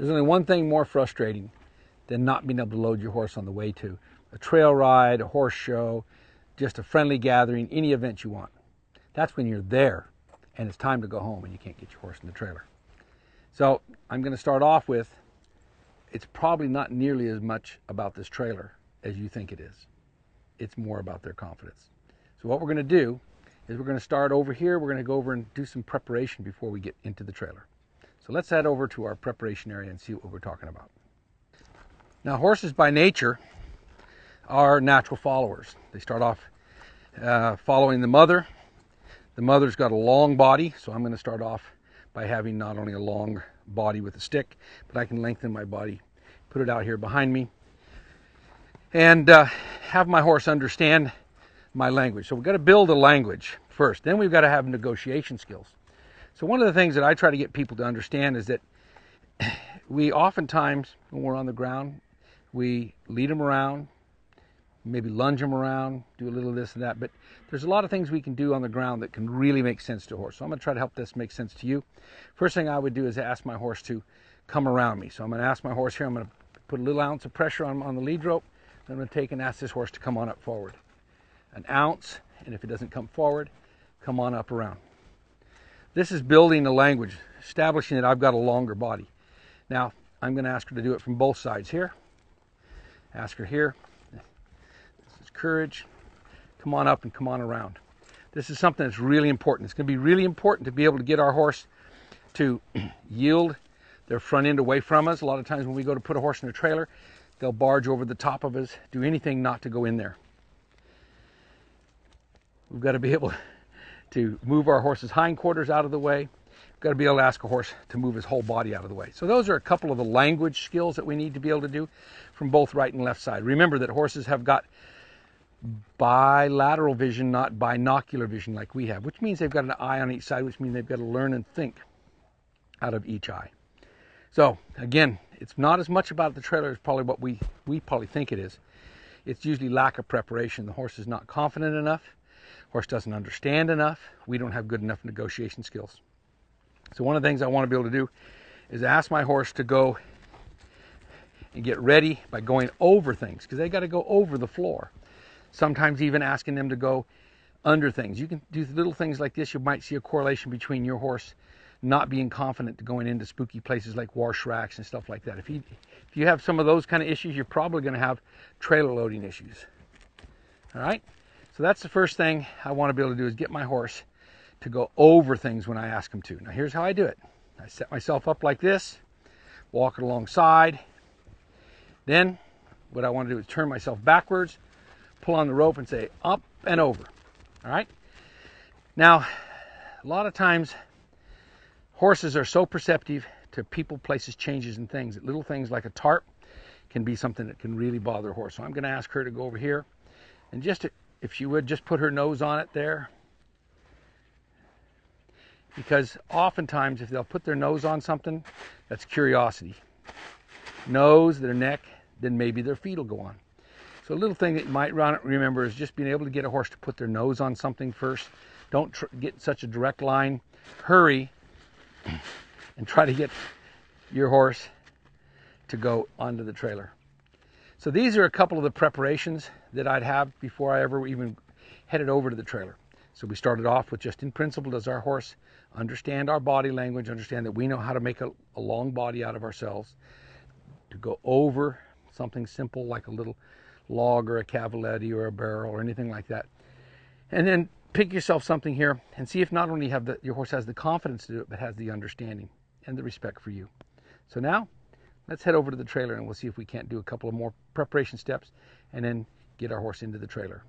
There's only one thing more frustrating than not being able to load your horse on the way to a trail ride, a horse show, just a friendly gathering, any event you want. That's when you're there and it's time to go home and you can't get your horse in the trailer. So I'm going to start off with, it's probably not nearly as much about this trailer as you think it is. It's more about their confidence. So what we're going to do is we're going to start over here. We're going to go over and do some preparation before we get into the trailer. So let's head over to our preparation area and see what we're talking about. Now, horses by nature are natural followers. They start off following the mother. The mother's got a long body, so I'm going to start off by having not only a long body with a stick, but I can lengthen my body, put it out here behind me, and have my horse understand my language. So we've got to build a language first. Then we've got to have negotiation skills. So one of the things that I try to get people to understand is that we oftentimes, when we're on the ground, we lead them around, maybe lunge them around, do a little of this and that, but there's a lot of things we can do on the ground that can really make sense to a horse. So I'm going to try to help this make sense to you. First thing I would do is ask my horse to come around me. So I'm going to ask my horse here, I'm going to put a little ounce of pressure on the lead rope, then I'm going to take and ask this horse to come on up forward. An ounce, and if it doesn't come forward, come on up around. This is building a language, establishing that I've got a longer body. Now, I'm going to ask her to do it from both sides here. Ask her here. This is courage. Come on up and come on around. This is something that's really important. It's going to be really important to be able to get our horse to yield their front end away from us. A lot of times when we go to put a horse in a trailer, they'll barge over the top of us, do anything not to go in there. We've got to be able to move our horse's hindquarters out of the way. We've got to be able to ask a horse to move his whole body out of the way. So those are a couple of the language skills that we need to be able to do from both right and left side. Remember that horses have got bilateral vision, not binocular vision like we have, which means they've got an eye on each side, which means they've got to learn and think out of each eye. So again, it's not as much about the trailer as probably what we probably think it is. It's usually lack of preparation. The horse is not confident enough. Horse doesn't understand enough. We don't have good enough negotiation skills. So one of the things I want to be able to do is ask my horse to go and get ready by going over things, because they got to go over the floor. Sometimes even asking them to go under things. You can do little things like this. You might see a correlation between your horse not being confident to going into spooky places like wash racks and stuff like that. If you have some of those kind of issues, you're probably going to have trailer loading issues. All right? So that's the first thing I want to be able to do, is get my horse to go over things when I ask him to. Now here's how I do it. I set myself up like this, walk it alongside. Then what I want to do is turn myself backwards, pull on the rope and say up and over. All right? Now, a lot of times horses are so perceptive to people, places, changes, and things that little things like a tarp can be something that can really bother a horse. So I'm going to ask her to go over here and just to, if she would, just put her nose on it there. Because oftentimes if they'll put their nose on something, that's curiosity. Nose, their neck, then maybe their feet will go on. So a little thing that you might remember is just being able to get a horse to put their nose on something first. Don't get such a direct line. Hurry and try to get your horse to go onto the trailer. So these are a couple of the preparations that I'd have before I ever even headed over to the trailer. So we started off with, just in principle, does our horse understand our body language, understand that we know how to make a long body out of ourselves, to go over something simple like a little log or a cavaletti or a barrel or anything like that. And then pick yourself something here and see if not only your horse has the confidence to do it, but has the understanding and the respect for you. So now, let's head over to the trailer and we'll see if we can't do a couple of more preparation steps and then get our horse into the trailer.